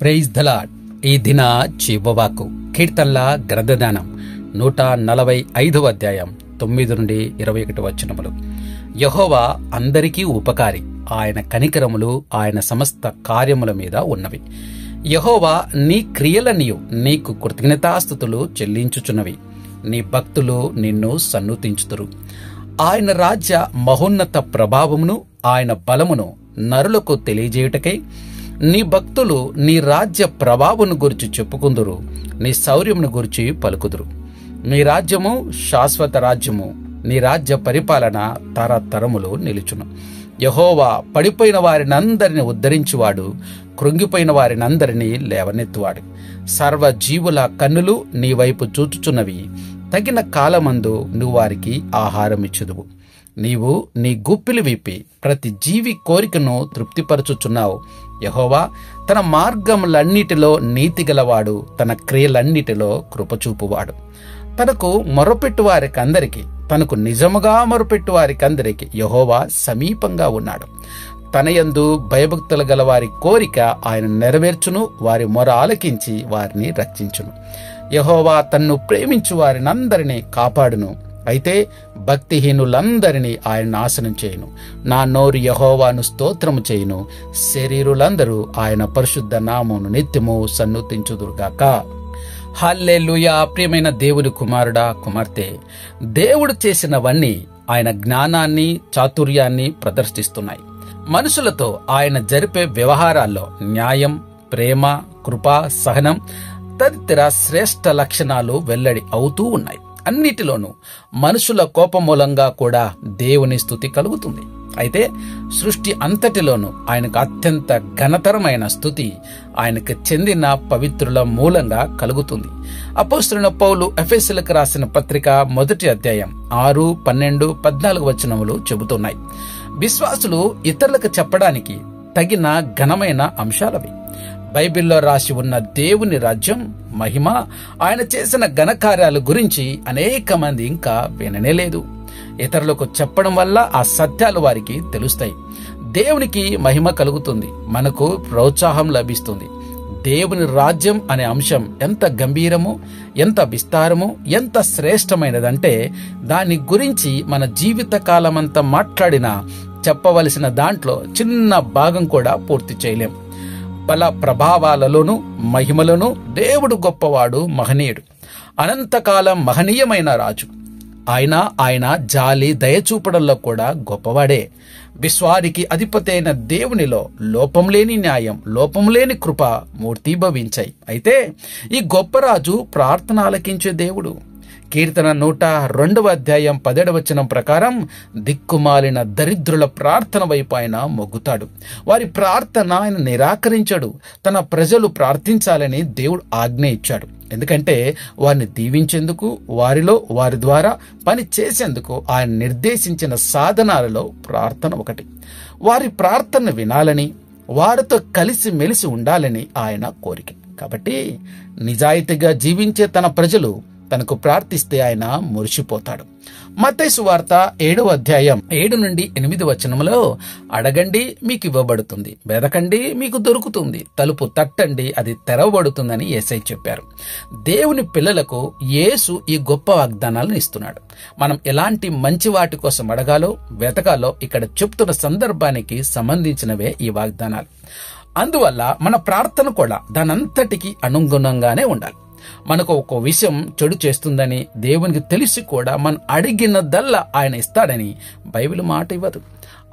Praise the lord. ఈ దిన జీవవాకు కీర్తనల గ్రంథదానం 145వ అధ్యాయం 9 నుండి 21 వచనములు. యెహోవా అందరికీ ఉపకారి, ఆయన కనికరములు ఆయన సమస్త కార్యముల మీద ఉన్నవి. యెహోవా నీ క్రియలనియు నీకు కృతజ్ఞతాస్తుతులు చెల్లించుచున్నవి. నీ భక్తులు నిన్ను సన్నుతించుతురు. ఆయన రాజ్య మహోన్నత ప్రభావమును ఆయన బలమును నరులకు తెలియజేయుటకై నీ భక్తులు నీ రాజ్య ప్రభావమును గురించి చెప్పుకుందురు, నీ శౌర్యమును గురించి పలుకుదురు. నీ రాజ్యము శాశ్వత రాజ్యము, నీ రాజ్య పరిపాలన తరతరములు నిలుచును. యెహోవా పడిపోయిన వారినందరిని ఉద్ధరించువాడు, కృంగిపోయిన వారినందరినీ లేవనెత్తువాడు. సర్వజీవుల కన్నులు నీ వైపు చూచుచున్నవి. తగిన కాలమందు నువ్వు వారికి ఆహారం ఇచ్చుదువు. నీవు నీ గుప్పిలు విప్పి ప్రతి జీవి కోరికను తృప్తిపరచుచున్నావు. యెహోవా తన మార్గములన్నిటిలో నీతిగలవాడు, తన క్రియలన్నిటిలో కృపచూపువాడు. తనకు మొరపెట్టు వారికందరికి, తనకు నిజముగా మొరపెట్టు వారికందరికి యెహోవా సమీపంగా ఉన్నాడు. తన యందు భయభక్తులు గల వారి కోరిక ఆయన నెరవేర్చును, వారి మొర ఆలకించి వారిని రక్షించును. యెహోవా తన్ను ప్రేమించు వారినందరినీ కాపాడును, అయితే భక్తిహీనులందరినీ ఆయన నాశనం చేయును. నా నోరు యెహోవాను స్తోత్రము చేయును, శరీరులందరూ ఆయన పరిశుద్ధ నామమును నిత్యము సన్నుతించుదురుగాక. హల్లెలూయా. ప్రియమైన దేవుని కుమారుడా, కుమార్తె, దేవుడు చేసినవన్నీ ఆయన జ్ఞానాన్ని చాతుర్యాన్ని ప్రదర్శిస్తున్నాయి. మనుషులతో ఆయన జరిపే వ్యవహారాల్లో న్యాయం, ప్రేమ, కృప, సహనం తదితర శ్రేష్ఠ లక్షణాలు వెల్లడి అవుతూ ఉన్నాయి. అన్నిటిలోనూ మనుషుల కోపం మూలంగా కూడా దేవుని స్తుతి కలుగుతుంది. అయితే సృష్టి అంతటిలోనూ ఆయనకు అత్యంత ఘనతరమైన స్తుతి ఆయనకు చెందిన పవిత్రుల మూలంగా కలుగుతుంది. అపోస్తలుడైన పౌలు ఎఫెసీయులకు రాసిన పత్రిక 1వ అధ్యాయం 6, 12, 14 వచనములు చెబుతున్నాయి. విశ్వాసులు ఇతరులకు చెప్పడానికి తగిన ఘనమైన అంశాలవి. బైబిల్లో రాసి ఉన్న దేవుని రాజ్యం, మహిమ, ఆయన చేసిన ఘనకార్యాల గురించి అనేక మంది ఇంకా విననేలేదు. ఇతరులకు చెప్పడం వల్ల ఆ సత్యాలు వారికి తెలుస్తాయి. దేవునికి మహిమ కలుగుతుంది, మనకు ప్రోత్సాహం లభిస్తుంది. దేవుని రాజ్యం అనే అంశం ఎంత గంభీరము, ఎంత విస్తారము, ఎంత శ్రేష్టమైనదంటే దాని గురించి మన జీవిత కాలమంతా మాట్లాడినా చెప్పవలసిన దాంట్లో చిన్న భాగం కూడా పూర్తి చేయలేం. బల ప్రభావాలలోనూ మహిమలోనూ దేవుడు గొప్పవాడు, మహనీయుడు, అనంతకాలం మహనీయమైన రాజు. ఆయన జాలి దయచూపడంలో కూడా గొప్పవాడే. విశ్వానికి అధిపతైన దేవునిలో లోపంలేని న్యాయం, లోపంలేని కృప మూర్తిభవించాయి. అయితే ఈ గొప్ప రాజు ప్రార్థన ఆలకించే దేవుడు. కీర్తన 102వ అధ్యాయం 17వ వచనం ప్రకారం దిక్కుమాలిన దరిద్రుల ప్రార్థన వైపు ఆయన మొగ్గుతాడు. వారి ప్రార్థన ఆయన నిరాకరించాడు. తన ప్రజలు ప్రార్థించాలని దేవుడు ఆజ్ఞ ఇచ్చాడు. ఎందుకంటే వారిని దీవించేందుకు, వారి ద్వారా పని చేసేందుకు ఆయన నిర్దేశించిన సాధనాలలో ప్రార్థన ఒకటి. వారి ప్రార్థన వినాలని, వారితో కలిసి మెలిసి ఉండాలని ఆయన కోరిక. కాబట్టి నిజాయితీగా జీవించే తన ప్రజలు తనకు ప్రార్థిస్తే ఆయన మురిసిపోతాడు. మత్తయి సువార్త 7వ అధ్యాయం 7 నుండి 8 వచనములో అడగండి మీకు ఇవ్వబడుతుంది, వెదకండి మీకు దొరుకుతుంది, తలుపు తట్టండి అది తెరవబడుతుందని యేసయ్య చెప్పారు. దేవుని పిల్లలకు యేసు ఈ గొప్ప వాగ్దానాలను ఇస్తున్నాడు. మనం ఎలాంటి మంచి వాటి కోసం అడగాలో, వెతకాలో ఇక్కడ చెప్తున్న సందర్భానికి సంబంధించినవే ఈ వాగ్దానాలు. అందువల్ల మన ప్రార్థన కూడా దానంతటికి అనుగుణంగానే ఉండాలి. మనకు ఒక విషయం చెడు చేస్తుందని దేవునికి తెలిసి కూడా మనం అడిగినదల్లా ఆయన ఇస్తాడని బైబిల్ మాట ఇవ్వదు.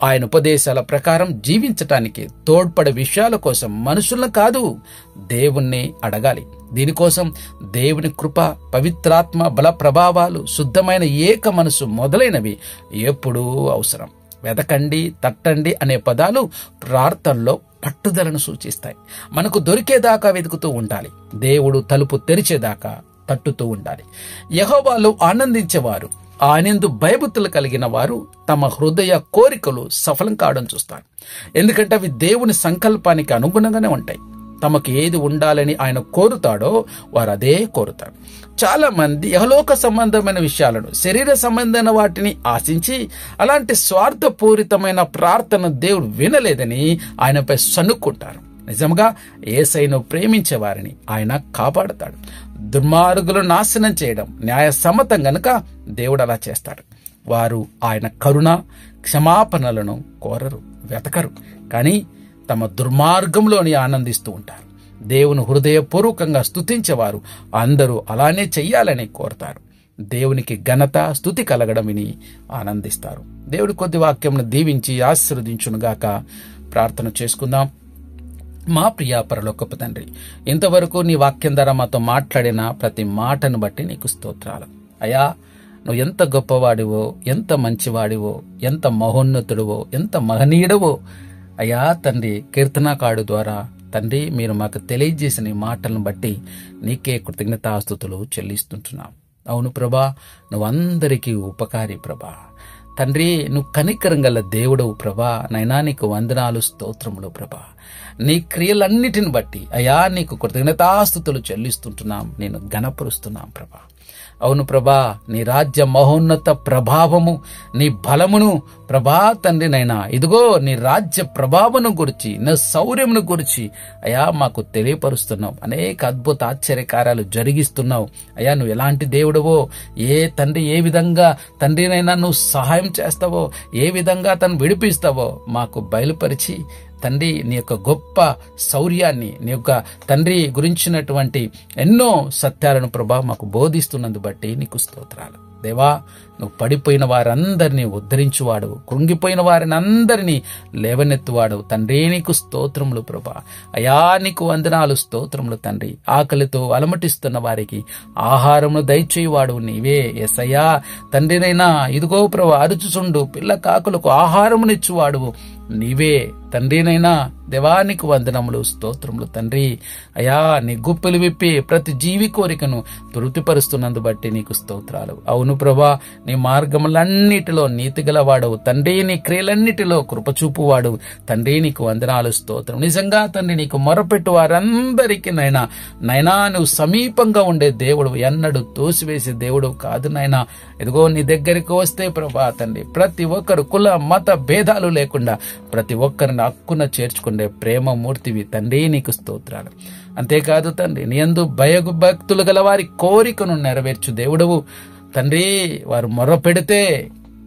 ఆయన ఉపదేశాల ప్రకారం జీవించటానికి తోడ్పడే విషయాల కోసం మనుషులను కాదు, దేవుణ్ణి అడగాలి. దీనికోసం దేవుని కృప, పవిత్రాత్మ బల ప్రభావాలు, శుద్ధమైన ఏక మనసు మొదలైనవి ఎప్పుడూ అవసరం. వెతకండి, తట్టండి అనే పదాలు ప్రార్థనలో పట్టుదలను సూచిస్తాయి. మనకు దొరికేదాకా వెతుకుతూ ఉండాలి. దేవుడు తలుపు తెరిచేదాకా తట్టుతూ ఉండాలి. యెహోవాలో ఆనందించేవారు, ఆయనందు భయభక్తులు కలిగిన వారు తమ హృదయ కోరికలు సఫలం కావడం చూస్తారు. ఎందుకంటే అవి దేవుని సంకల్పానికి అనుగుణంగానే ఉంటాయి. తమకు ఏది ఉండాలని ఆయన కోరుతాడో వారు అదే కోరుతారు. చాలా మంది యహలోక సంబంధమైన విషయాలను, శరీర సంబంధమైన వాటిని ఆశించి అలాంటి స్వార్థపూరితమైన ప్రార్థన దేవుడు వినలేదని ఆయనపై సనుక్కుంటారు. నిజంగా యేసయ్యను ప్రేమించే వారిని ఆయన కాపాడతాడు. దుర్మార్గులను నాశనం చేయడం న్యాయసమ్మతం గనుక దేవుడు అలా చేస్తాడు. వారు ఆయన కరుణ క్షమాపణలను కోరరు, వెతకరు, కానీ తమ దుర్మార్గంలోని ఆనందిస్తూ ఉంటారు. దేవుని హృదయపూర్వకంగా స్తుతించేవారు అందరూ అలానే చెయ్యాలని కోరతారు. దేవునికి ఘనత స్తుతి కలగడం విని ఆనందిస్తారు. దేవుడి కొద్ది వాక్యంను దీవించి ఆశీర్వదించునుగాక. ప్రార్థన చేసుకుందాం. మా ప్రియ పరలోకపు తండ్రి, ఇంతవరకు నీ వాక్యం ద్వారా మాతో మాట్లాడిన ప్రతి మాటను బట్టి నీకు స్తోత్రాలు. అయ్యా, నువ్వు ఎంత గొప్పవాడివో, ఎంత మంచివాడివో, ఎంత మహోన్నతుడివో, ఎంత మహనీయుడవో అయ్యా తండ్రి, కీర్తనాకారుడు ద్వారా తండ్రి మీరు మాకు తెలియజేసిన ఈ మాటలను బట్టి నీకే కృతజ్ఞతాస్తుతులు చెల్లిస్తుంటున్నాం. అవును ప్రభా, నువ్వు అందరికీ ఉపకారి ప్రభా. తండ్రి, నువ్వు కనికరం గల దేవుడవు ప్రభా. నైనా నీకు వందనాలు, స్తోత్రములు ప్రభా. నీ క్రియలన్నిటిని బట్టి అయ్యా నీకు కృతజ్ఞతాస్తుతులు చెల్లిస్తుంటున్నాం, నేను ఘనపరుస్తున్నాం ప్రభా. అవును ప్రభా, నీ రాజ్య మహోన్నత ప్రభావము, నీ బలమును ప్రభా తండ్రి నైనా ఇదిగో నీ రాజ్య ప్రభావమును గురించి, నీ శౌర్యమును గురించి అయ్యా మాకు తెలియపరుస్తున్నావు. అనేక అద్భుత ఆశ్చర్యకార్యాలు జరిగిస్తున్నావు. అయ్యా నువ్వు ఎలాంటి దేవుడవో, ఏ తండ్రి ఏ విధంగా తండ్రినైనా నువ్వు సహాయం చేస్తావో, ఏ విధంగా తను విడిపిస్తావో మాకు బయలుపరిచి తండ్రి నీ యొక్క గొప్ప శౌర్యాన్ని, నీ యొక్క తండ్రి గురించినటువంటి ఎన్నో సత్యాలను ప్రభా మాకు బోధిస్తున్నందు బట్టి నీకు స్తోత్రాలు. దేవా, నువ్వు పడిపోయిన వారందరినీ ఉద్ధరించువాడు, కృంగిపోయిన వారిని అందరినీ లేవనెత్తువాడు తండ్రి. నీకు స్తోత్రములు ప్రభా. అయా నీకు వందనాలు, స్తోత్రములు తండ్రి. ఆకలితో అలమటిస్తున్న వారికి ఆహారమును దయచేయువాడు నీవే యేసయ్యా. తండ్రినైనా ఇదిగో ప్రభా అరుచుచుండు పిల్ల కాకులకు ఆహారమునిచ్చువాడు నీవే తండ్రినైనా. దేవానికి వందనములు, స్తోత్రములు తండ్రి. అయా నీ గుప్పెలు విప్పి ప్రతి జీవి కోరికను తృప్తిపరుస్తున్నందు బట్టి నీకు స్తోత్రాలు. అవును ప్రభా, నీ మార్గములన్నిటిలో నీతి గలవాడవు తండ్రి, నీ క్రియలన్నిటిలో కృపచూపువాడు తండ్రి. నీకు వందనాలు, స్తోత్రం. నిజంగా తండ్రి నీకు మొరపెట్టు వారందరికీ నైనా నువ్వు సమీపంగా ఉండే దేవుడు, ఎన్నడూ తోసివేసే దేవుడు కాదు నైనా. ఇదిగో నీ దగ్గరికి వస్తే ప్రభా తండ్రి ప్రతి ఒక్కరు కుల మత భేదాలు లేకుండా ప్రతి ఒక్కరిని హక్కున చేర్చుకునే ప్రేమ మూర్తివి తండ్రి. నీకు స్తోత్రాలు. అంతేకాదు తండ్రి, నీ యందు భయభక్తులు గల వారి కోరికను నెరవేర్చు దేవుడవు తండ్రి. వారు మొర్ర పెడితే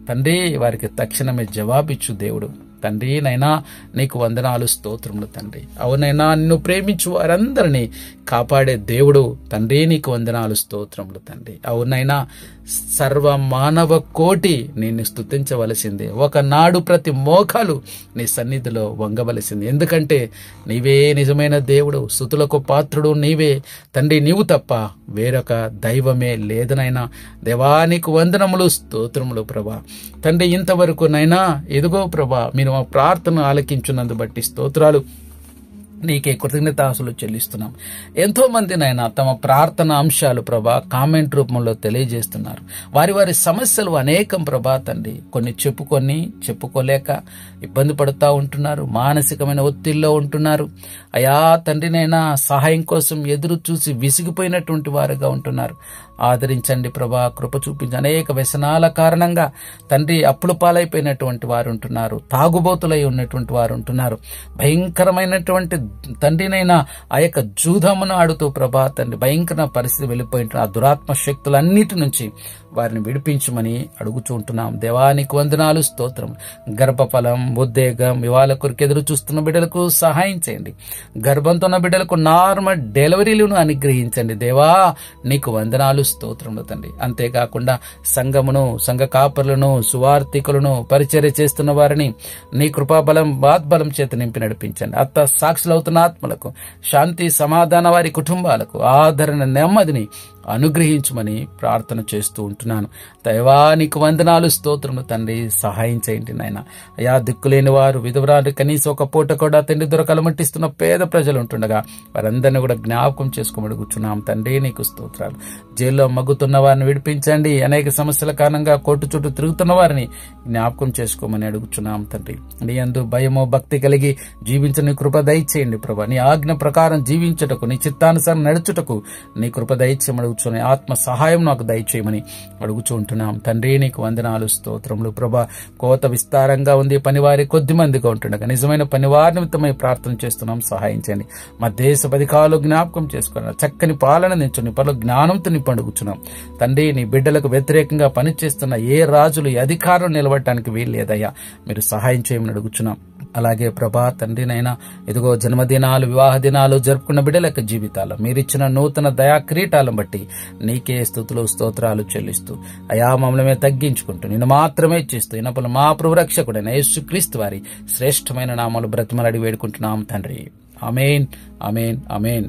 తండ్రి వారికి తక్షణమే జవాబిచ్చు దేవుడు తండ్రి. నైనా నీకు వందనాలు, స్తోత్రములు తండ్రి. అవునైనా నిన్ను ప్రేమించు వారందరినీ కాపాడే దేవుడు తండ్రి. నీకు వందనాలు, స్తోత్రములు తండ్రి. అవునైనా సర్వ మానవ కోటి నిన్ను స్తుతించవలసిందే. ఒకనాడు ప్రతి మోకాలు నీ సన్నిధిలో వంగవలసింది. ఎందుకంటే నీవే నిజమైన దేవుడు, స్తుతులకు పాత్రుడు నీవే తండ్రి. నీవు తప్ప వేరొక దైవమే లేదనైనా. దేవానికి వందనములు, స్తోత్రములు ప్రభా తండ్రి. ఇంతవరకు నైనా ఎదుగో ప్రభా మీరు మా ప్రార్థన ఆలకించున్నందు బట్టి స్తోత్రాలు. నీకే కృతజ్ఞతాసులు చెల్లిస్తున్నాం. ఎంతో మంది నైనా తమ ప్రార్థన అంశాలు ప్రభా కామెంట్ రూపంలో తెలియజేస్తున్నారు. వారి వారి సమస్యలు అనేకం ప్రభా తండ్రి. కొన్ని చెప్పుకోలేక ఇబ్బంది పడుతూ ఉంటున్నారు, మానసికమైన ఒత్తిడిలో ఉంటున్నారు. అయా తండ్రినైనా సహాయం కోసం ఎదురు చూసి విసిగిపోయినటువంటి వారుగా ఉంటున్నారు. ఆదరించండి ప్రభా, కృప చూపించి. అనేక వ్యసనాల కారణంగా తండ్రి అప్పుల పాలైపోయినటువంటి వారు ఉంటున్నారు, తాగుబోతులై ఉన్నటువంటి వారు ఉంటున్నారు. భయంకరమైనటువంటి తండ్రినైనా ఆ యొక్క జూదమును ఆడుతూ ప్రభా తండ్రి భయంకర పరిస్థితి వెళ్ళిపోయింటున్న ఆ దురాత్మ శక్తులన్నిటి నుంచి వారిని విడిపించమని అడుగుతూ ఉంటున్నాం. దేవానికి వందనాలు, స్తోత్రం. గర్భఫలం, ఉద్వేగం, వివాహాల కొరకు ఎదురు చూస్తున్న బిడ్డలకు సహాయం చేయండి. గర్భంతో ఉన్న బిడ్డలకు నార్మల్ డెలివరీలను అనుగ్రహించండి. దేవా నీకు వందనాలు, స్తోత్రములు తండ్రి. అంతేకాకుండా సంఘమును, సంఘ కాపరులను, సువార్థికులను, పరిచర్య చేస్తున్న వారిని నీ కృపాబలం బాద్బలం చేత నింపి నడిపించండి. అత్త సాక్షులవుతున్న ఆత్మలకు శాంతి సమాధాన, వారి కుటుంబాలకు ఆదరణ, నెమ్మదిని అనుగ్రహించమని ప్రార్థన చేస్తూ ఉంటున్నాను. దైవానికి వందనాలు, స్తోత్రములు తండ్రి. సహాయం చేయండి నాయన. అయా దిక్కులేని వారు, విధవరాలు, కనీసం ఒక పూట కూడా తండ్రి దొరకలమట్టిస్తున్న పేద ప్రజలు ఉంటుండగా వారందరినీ కూడా జ్ఞాపకం చేసుకోమని కూర్చున్నాం తండ్రి. నీకు స్తోత్రాలు. జైల్లో మగ్గుతున్న వారిని విడిపించండి. అనేక సమస్యల కారణంగా కోర్టు చుట్టూ తిరుగుతున్న వారిని జ్ఞాపకం చేసుకోమని అడుగుచున్నాం తండ్రి. నీ యందు భయము భక్తి కలిగి జీవించని కృప దయచేయండి ప్రభా. నీ ఆజ్ఞ ప్రకారం జీవించుటకు, నీ చిత్తానుసారం నడుచుటకు నీ కృప దయచేయమని కూర్చొని ఆత్మ సహాయం నాకు దయచేయమని అడుగుచూ ఉంటున్నాం తండ్రి. నీకు వందనాలు, స్తోత్రములు ప్రభా. కోత విస్తారంగా ఉంది, పనివారి కొద్ది మందిగా ఉంటుండగా నిజమైన పనివారి నిమిత్తమై ప్రార్థన చేస్తున్నాం, సహాయం చేయండి. మా దేశ అధికారులు జ్ఞాపకం చేసుకున్న చక్కని పాలన నించుని పలు జ్ఞానంతో నింపి అడుగుచున్నాం తండ్రి. నీ బిడ్డలకు వ్యతిరేకంగా పనిచేస్తున్న ఏ రాజులు ఈ అధికారం నిలబడటానికి వీల్లేదయ్యా, మీరు సహాయం చేయమని అడుగుచున్నాం. అలాగే ప్రభా తండ్రినైనా ఇదిగో జన్మదినాలు, వివాహ దినాలు జరుపుకున్న బిడ్డల యొక్క జీవితాలు మీరిచ్చిన నూతన దయా కిరీటాలను బట్టి నీకే స్తుతులు స్తోత్రాలు చెల్లిస్తూ అయా మమ్మల్ని తగ్గించుకుంటూ నిన్ను మాత్రమే చేస్తూ ఇనపలు మా ప్రభు రక్షకుడైన యేసుక్రీస్తు వారి శ్రేష్టమైన నామాలు బ్రతిమలాడి వేడుకుంటున్నాం తండ్రి. ఆమేన్, ఆమేన్, ఆమేన్.